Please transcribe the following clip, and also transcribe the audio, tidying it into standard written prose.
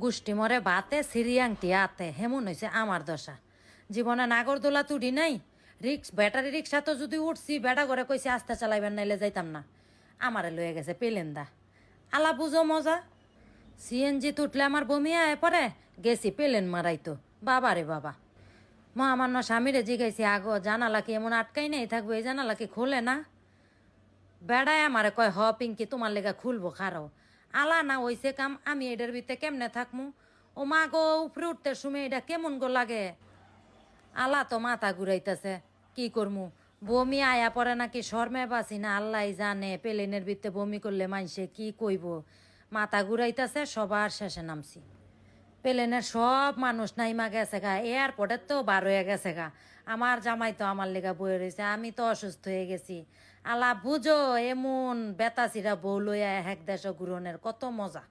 গোষ্ঠী মরে বাতে সিরিয়াংটি আতে হেমন হয়েছে আমার দশা। জীবনে নাগরদোলা তুড়ি নাই, ব্যাটারি রিক্সা তো যদি উঠছি বেটা করে কইছে আস্তে চালাইবেন নাইলে যাইতাম না। আমারে লয়ে গেছে পেলেন্দা। আলা বুঝো মজা। সিএনজি তুটলে আমার বমি আয় পরে গেছি পেলেন মারাইতো। বাবা রে বাবা, মহামান্য স্বামীরে জিগাইছি আগো জানালা কি এমন আটকাই নেই থাকবো, এই জানালা কি খোলে না? বেড়ায় আমারে কয় হ পিঙ্কি তোমার লেগা খুলবো খারো। আলা না হইছে কাম, আমি এটার ভিতরে কেমনে থাকমু? ও মা গো, উপরে উঠতে সময় এটা কেমন গো লাগে। আলা তো মাথা ঘুরাইতেছে, কি করমু? বমি আয়া পরে নাকি শর্মে বাসি না আল্লাহ জানে, প্লেনের ভিতরে বমি করলে মাইসে কি কইব। মাথা ঘুরাইতেছে, সবার শেষে নামছি। প্লেনের সব মানুষ নাইমা গেছে গা, এয়ারপোর্টের তো বার হয়ে গেছে গা। আমার জামাই তো আমার লেগা বয়ে রয়েছে, আমি তো অসুস্থ হয়ে গেছি। আলা বুঝো, এমন বেতাসিরা বউ লইয়া এক দেশ ঘুরনের কত মজা।